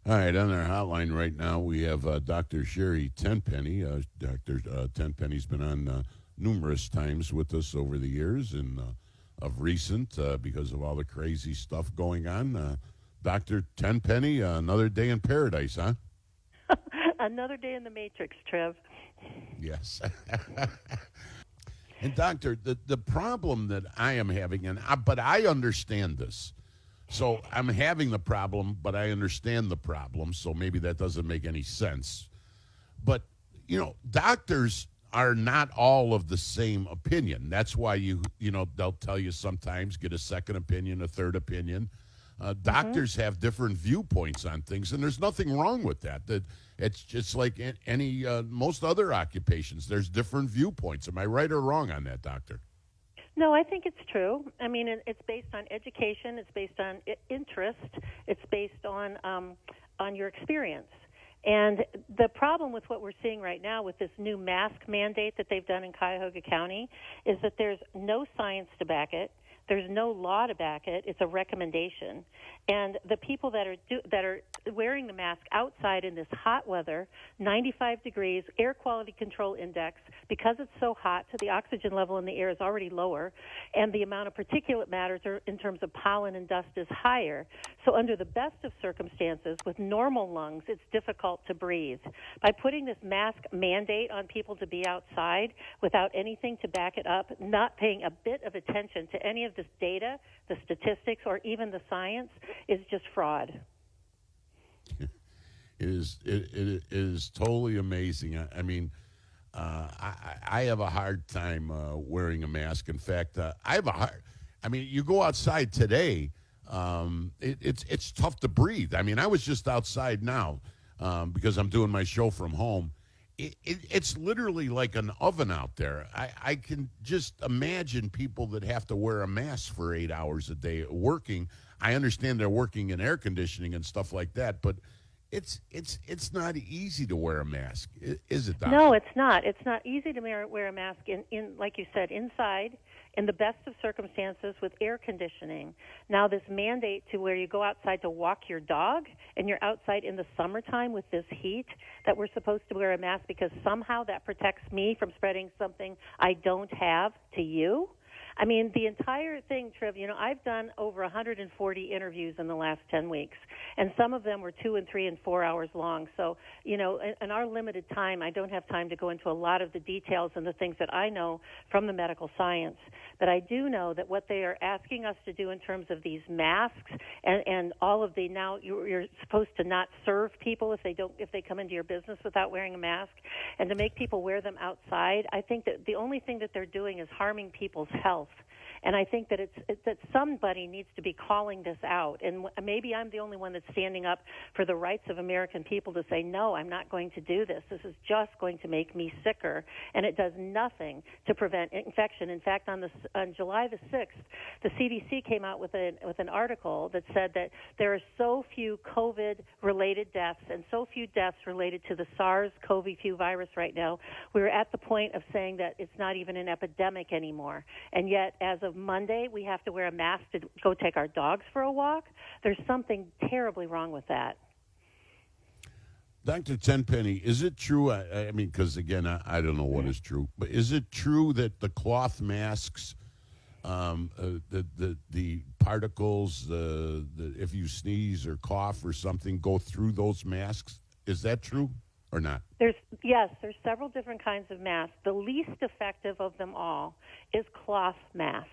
All right, on our hotline right now, we have Dr. Sherry Tenpenny. Dr. Tenpenny's been on numerous times with us over the years and of recent because of all the crazy stuff going on. Dr. Tenpenny, another day in paradise, huh? Another day in the Matrix, Trev. Yes. And doctor, the problem that I am having, but I understand this. So I'm having the problem, but I understand the problem. So maybe that doesn't make any sense. But doctors are not all of the same opinion. That's why they'll tell you sometimes get a second opinion, a third opinion. Doctors have different viewpoints on things, and there's nothing wrong with that. That it's just like any most other occupations. There's different viewpoints. Am I right or wrong on that, doctor? No, I think it's true. I mean, it's based on education. It's based on interest. It's based on your experience. And the problem with what we're seeing right now with this new mask mandate that they've done in Cuyahoga County is that there's no science to back it. There's no law to back it. It's a recommendation. And the people that are wearing the mask outside in this hot weather, 95 degrees, air quality control index, because it's so hot, the oxygen level in the air is already lower, and the amount of particulate matter in terms of pollen and dust is higher. So under the best of circumstances, with normal lungs, it's difficult to breathe. By putting this mask mandate on people to be outside without anything to back it up, not paying a bit of attention to any of this data, the statistics, or even the science, is just fraud. It is totally amazing. I mean, I have a hard time wearing a mask. In fact, you go outside today, it's tough to breathe. I mean, I was just outside now because I'm doing my show from home. It's literally like an oven out there. I can just imagine people that have to wear a mask for 8 hours a day working. I understand they're working in air conditioning and stuff like that, but it's not easy to wear a mask, is it, Doctor? No, it's not. It's not easy to wear a mask in like you said, inside, in the best of circumstances with air conditioning. Now this mandate to where you go outside to walk your dog and you're outside in the summertime with this heat, that we're supposed to wear a mask because somehow that protects me from spreading something I don't have to you. I mean, the entire thing, Trev, I've done over 140 interviews in the last 10 weeks, and some of them were 2 and 3 and 4 hours long. So, in our limited time, I don't have time to go into a lot of the details and the things that I know from the medical science. But I do know that what they are asking us to do in terms of these masks and all of the now you're supposed to not serve people if they come into your business without wearing a mask, and to make people wear them outside, I think that the only thing that they're doing is harming people's health. And I think that that somebody needs to be calling this out. And maybe I'm the only one that's standing up for the rights of American people to say, no, I'm not going to do this. This is just going to make me sicker. And it does nothing to prevent infection. In fact, on July the 6th, the CDC came out with an article that said that there are so few COVID-related deaths and so few deaths related to the SARS-CoV-2 virus right now. We're at the point of saying that it's not even an epidemic anymore. And yet, as of Monday, we have to wear a mask to go take our dogs for a walk. There's something terribly wrong with that. Dr. Tenpenny, is it true? I mean, because again, I don't know what is true, but is it true that the cloth masks, the particles, if you sneeze or cough or something, go through those masks? Is that true or not? There's several different kinds of masks. The least effective of them all is cloth masks.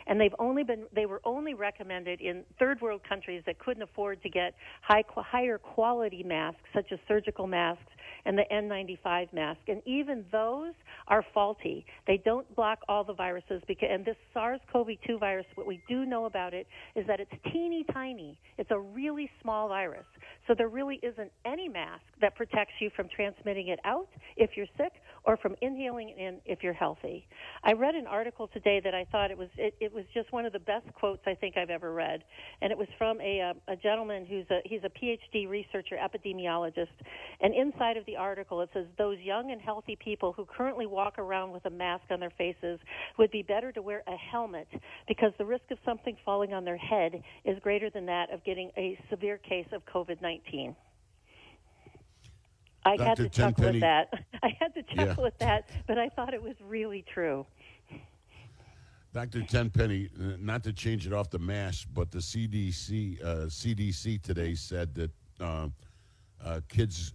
And they were only recommended in third world countries that couldn't afford to get higher quality masks, such as surgical masks and the N95 mask. And even those are faulty. They don't block all the viruses. And this SARS-CoV-2 virus, what we do know about it is that it's teeny tiny. It's a really small virus. So there really isn't any mask that protects you from transmitting it out if you're sick or from inhaling it in if you're healthy. I read an article today that I thought it was just one of the best quotes I think I've ever read, and it was from a gentleman he's a PhD researcher, epidemiologist, and inside of the article it says those young and healthy people who currently walk around with a mask on their faces would be better to wear a helmet because the risk of something falling on their head is greater than that of getting a severe case of COVID-19. I had Dr. to chuckle at Tenpenny, that. I had to yeah. chuckle at that, but I thought it was really true. Dr. Tenpenny, not to change it off the mask, but the CDC today said that kids,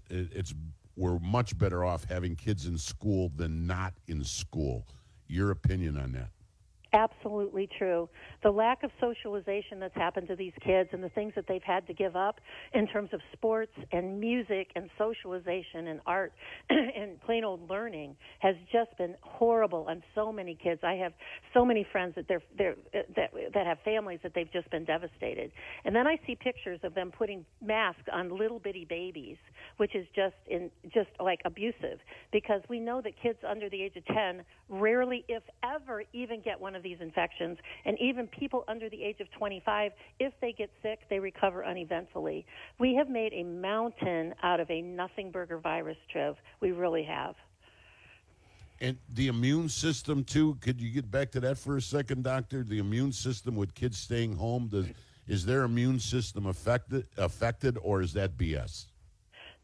we're much better off having kids in school than not in school. Your opinion on that? Absolutely true. The lack of socialization that's happened to these kids and the things that they've had to give up in terms of sports and music and socialization and art and plain old learning has just been horrible on so many kids. I have so many friends that that have families that they've just been devastated. And then I see pictures of them putting masks on little bitty babies, which is just like abusive, because we know that kids under the age of 10 rarely, if ever, even get one of these infections, and even people under the age of 25, if they get sick, they recover uneventfully. We have made a mountain out of a nothing burger virus, Triv. We really have. And the immune system, too, could you get back to that for a second, Doctor? The immune system with kids staying home, is their immune system affected, or is that BS?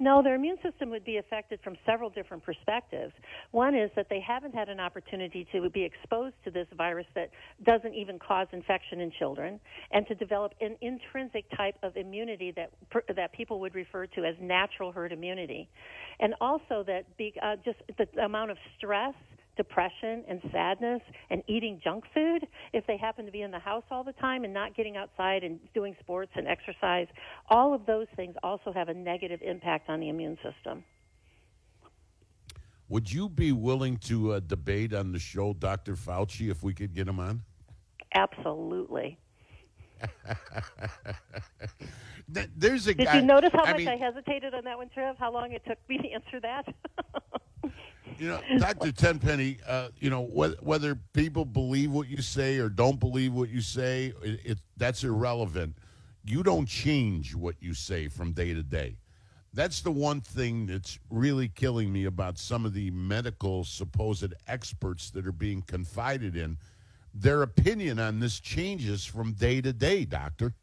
No, their immune system would be affected from several different perspectives. One is that they haven't had an opportunity to be exposed to this virus that doesn't even cause infection in children, and to develop an intrinsic type of immunity that people would refer to as natural herd immunity. And also that just the amount of stress, depression, and sadness, and eating junk food, if they happen to be in the house all the time and not getting outside and doing sports and exercise, all of those things also have a negative impact on the immune system. Would you be willing to debate on the show Dr. Fauci if we could get him on? Absolutely. There's a guy. Did you notice how much I hesitated on that one, Trev? How long it took me to answer that? Dr. Tenpenny, whether people believe what you say or don't believe what you say, that's irrelevant. You don't change what you say from day to day. That's the one thing that's really killing me about some of the medical supposed experts that are being confided in. Their opinion on this changes from day to day, Doctor.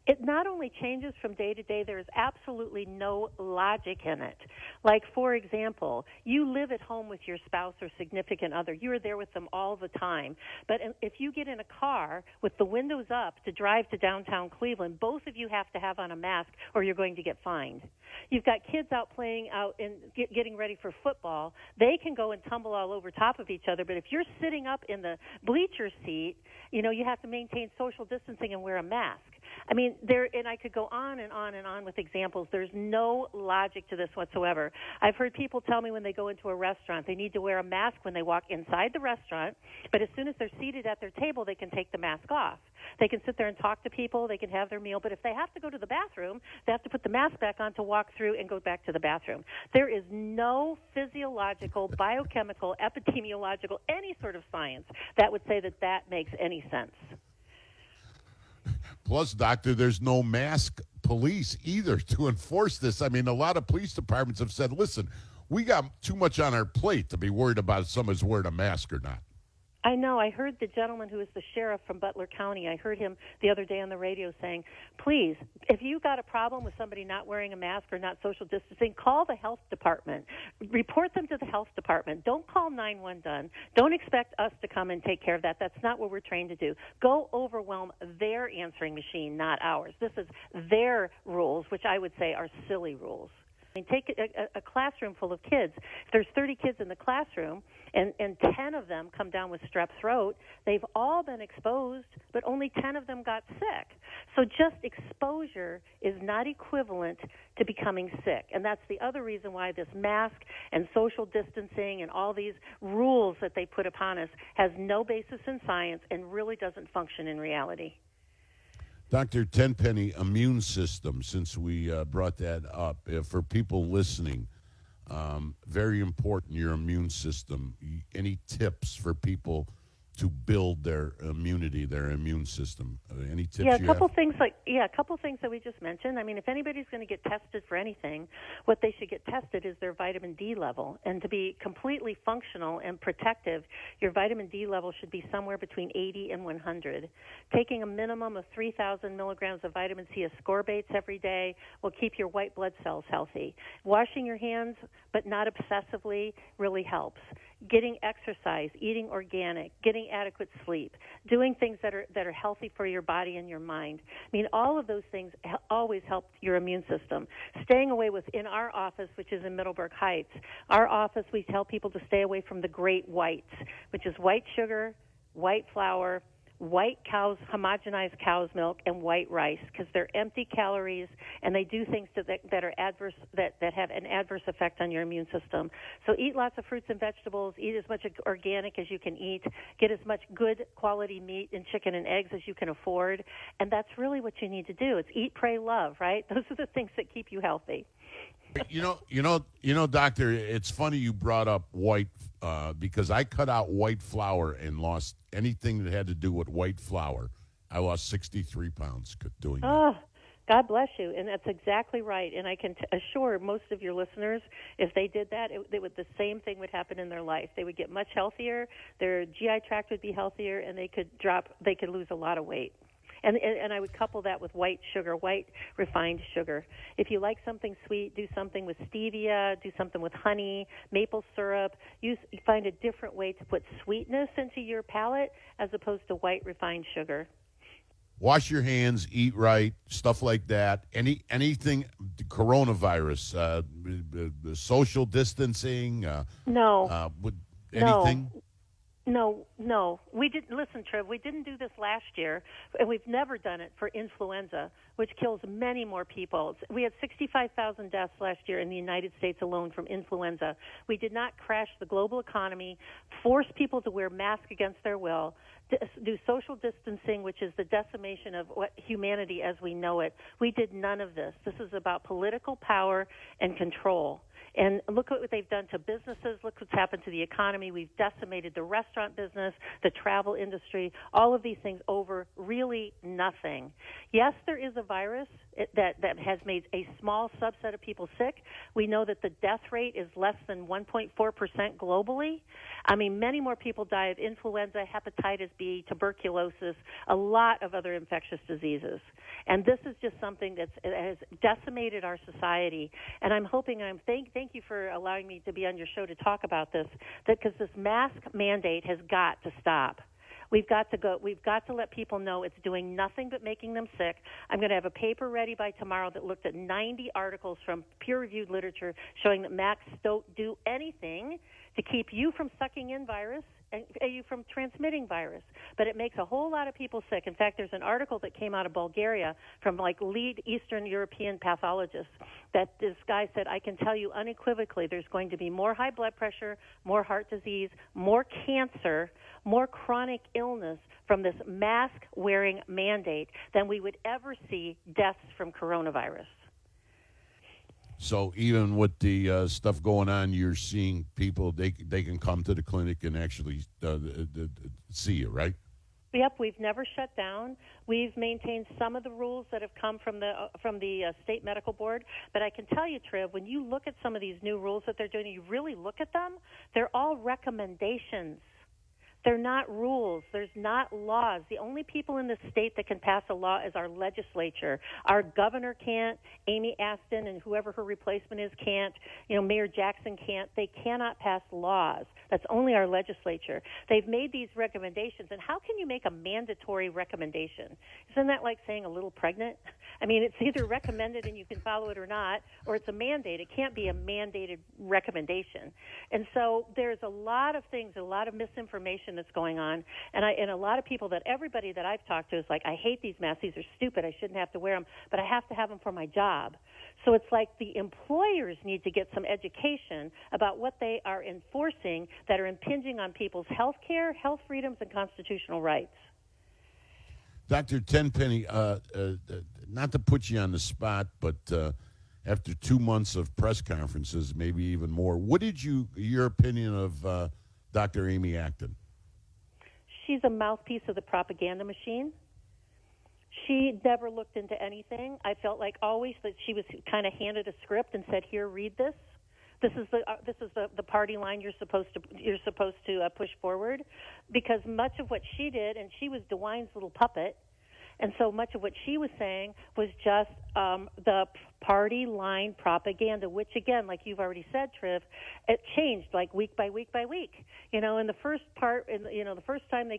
It not only changes from day to day, there is absolutely no logic in it. Like, for example, you live at home with your spouse or significant other. You are there with them all the time. But if you get in a car with the windows up to drive to downtown Cleveland, both of you have to have on a mask or you're going to get fined. You've got kids out playing out and getting ready for football. They can go and tumble all over top of each other. But if you're sitting up in the bleacher seat, you have to maintain social distancing and wear a mask. I mean, and I could go on and on and on with examples. There's no logic to this whatsoever. I've heard people tell me when they go into a restaurant, they need to wear a mask when they walk inside the restaurant, but as soon as they're seated at their table, they can take the mask off. They can sit there and talk to people, they can have their meal, but if they have to go to the bathroom, they have to put the mask back on to walk through and go back to the bathroom. There is no physiological, biochemical, epidemiological, any sort of science that would say that makes any sense. Plus, Doctor, there's no mask police either to enforce this. I mean, a lot of police departments have said, listen, we got too much on our plate to be worried about if someone's wearing a mask or not. I know. I heard the gentleman who is the sheriff from Butler County, I heard him the other day on the radio saying, please, if you got a problem with somebody not wearing a mask or not social distancing, call the health department. Report them to the health department. Don't call 911. Don't expect us to come and take care of that. That's not what we're trained to do. Go overwhelm their answering machine, not ours. This is their rules, which I would say are silly rules. I mean, take a classroom full of kids. If there's 30 kids in the classroom and 10 of them come down with strep throat, they've all been exposed, but only 10 of them got sick. So just exposure is not equivalent to becoming sick. And that's the other reason why this mask and social distancing and all these rules that they put upon us has no basis in science and really doesn't function in reality. Dr. Tenpenny, immune system, since we brought that up, for people listening, very important, your immune system. Any tips for people to build their immunity, their immune system? Any tips Yeah, you have? a couple things that we just mentioned. I mean, if anybody's going to get tested for anything, what they should get tested is their vitamin D level. And to be completely functional and protective, your vitamin D level should be somewhere between 80 and 100. Taking a minimum of 3,000 milligrams of vitamin C ascorbates every day will keep your white blood cells healthy. Washing your hands, but not obsessively, really helps. Getting exercise, eating organic, getting adequate sleep, doing things that are healthy for your body and your mind. I mean, all of those things always help your immune system. Staying away in our office, which is in Middleburg Heights, our office, we tell people to stay away from the great whites, which is white sugar, white flour, white cows, homogenized cow's milk, and white rice, because they're empty calories and they do things that are adverse, that have an adverse effect on your immune system. So eat lots of fruits and vegetables, eat as much organic as you can eat, get as much good quality meat and chicken and eggs as you can afford, and that's really what you need to do. It's eat, pray, love, right? Those are the things that keep you healthy. Doctor, it's funny you brought up white because I cut out white flour and lost anything that had to do with white flour. I lost 63 pounds doing that. Oh, God bless you. And that's exactly right. And I can assure most of your listeners, if they did that, the same thing would happen in their life. They would get much healthier, their GI tract would be healthier, and they could lose a lot of weight. And I would couple that with white sugar, white refined sugar. If you like something sweet, do something with stevia, do something with honey, maple syrup. You find a different way to put sweetness into your palate as opposed to white refined sugar. Wash your hands, eat right, stuff like that. Anything, coronavirus, the social distancing. No. Anything? No. We didn't. Listen, Trev, we didn't do this last year, and we've never done it for influenza, which kills many more people. We had 65,000 deaths last year in the United States alone from influenza. We did not crash the global economy, force people to wear masks against their will, do social distancing, which is the decimation of humanity as we know it. We did none of this. This is about political power and control. And look at what they've done to businesses. Look what's happened to the economy. We've decimated the restaurant business, the travel industry, all of these things over really nothing. Yes, there is a virus that has made a small subset of people sick. We know that the death rate is less than 1.4% globally. I mean, many more people die of influenza, hepatitis B, tuberculosis, a lot of other infectious diseases. And this is just something that has decimated our society. And I'm hoping, thank you for allowing me to be on your show to talk about this, because this mask mandate has got to stop. We've got to let people know it's doing nothing but making them sick. I'm going to have a paper ready by tomorrow that looked at 90 articles from peer-reviewed literature showing that masks don't do anything to keep you from sucking in virus and you from transmitting virus. But it makes a whole lot of people sick. In fact, there's an article that came out of Bulgaria from lead Eastern European pathologists that this guy said, I can tell you unequivocally there's going to be more high blood pressure, more heart disease, more cancer, more chronic illness from this mask-wearing mandate than we would ever see deaths from coronavirus. So even with the stuff going on, you're seeing people, they can come to the clinic and actually see you, right? Yep, we've never shut down. We've maintained some of the rules that have come from the state medical board. But I can tell you, Triv, when you look at some of these new rules that they're doing, you really look at them, they're all recommendations. They're not rules. There's not laws. The only people in the state that can pass a law is our legislature. Our governor can't. Amy Aston and whoever her replacement is can't. Mayor Jackson can't. They cannot pass laws. That's only our legislature. They've made these recommendations. And how can you make a mandatory recommendation? Isn't that like saying a little pregnant? I mean, it's either recommended and you can follow it or not, or it's a mandate. It can't be a mandated recommendation. And so there's a lot of things, a lot of misinformation that's going on, and a lot of people everybody that I've talked to is like, I hate these masks. These are stupid. I shouldn't have to wear them, but I have to have them for my job. So it's like the employers need to get some education about what they are enforcing that are impinging on people's health care, health freedoms, and constitutional rights. Dr. Tenpenny, not to put you on the spot, but after 2 months of press conferences, maybe even more, what did your opinion of Dr. Amy Acton? she's a mouthpiece of the propaganda machine. She never looked into anything. I felt like always that she was kind of handed a script and said, "Here, read this. This is the party line you're supposed to push forward," because much of what she did, and she was DeWine's little puppet, and so much of what she was saying was just the party line propaganda, which, again, like you've already said, Triv, it changed like week by week by week. In the first part, the first time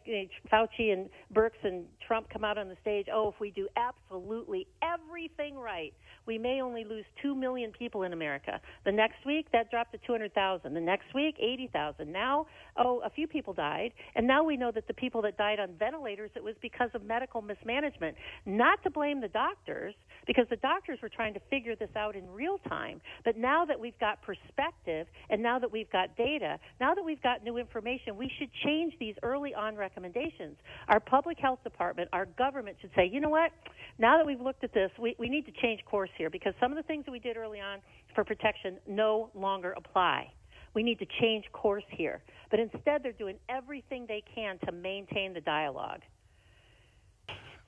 Fauci and Birx and Trump come out on the stage, if we do absolutely everything right, we may only lose 2 million people in America. The next week, that dropped to 200,000. The next week, 80,000. Now, a few people died, and now we know that the people that died on ventilators, it was because of medical mismanagement. Not to blame the doctors, because the doctors were trying to figure this out in real time. But now that we've got perspective, and now that we've got data, now that we've got new information, we should change these early on recommendations. Our public health department, our government should say, you know what, now that we've looked at this, we need to change course here, because some of the things that we did early on for protection no longer apply. We need to change course here. But instead, they're doing everything they can to maintain the dialogue.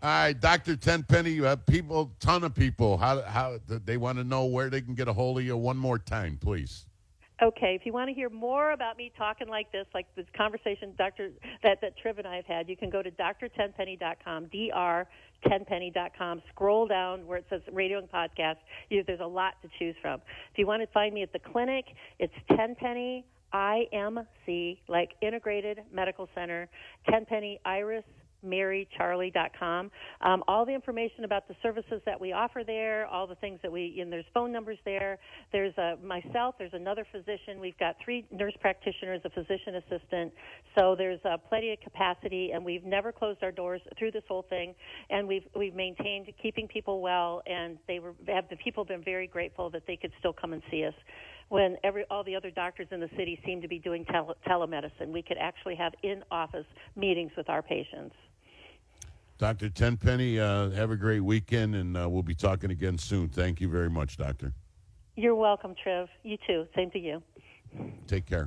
All right, Dr. Tenpenny, ton of people, how they want to know where they can get a hold of you one more time, please. Okay, if you want to hear more about me talking like this conversation that Triv and I have had, you can go to drtenpenny.com, drtenpenny.com. Scroll down where it says radio and podcast. There's a lot to choose from. If you want to find me at the clinic, it's Tenpenny IMC, like Integrated Medical Center, Tenpenny Iris MaryCharlie.com. All the information about the services that we offer there, all the things that there's phone numbers there. There's myself, there's another physician. We've got 3 nurse practitioners, a physician assistant. So there's plenty of capacity, and we've never closed our doors through this whole thing. And we've maintained keeping people well, and the people have been very grateful that they could still come and see us. When all the other doctors in the city seem to be doing telemedicine, we could actually have in-office meetings with our patients. Dr. Tenpenny, have a great weekend, and we'll be talking again soon. Thank you very much, Doctor. You're welcome, Triv. You too. Same to you. Take care.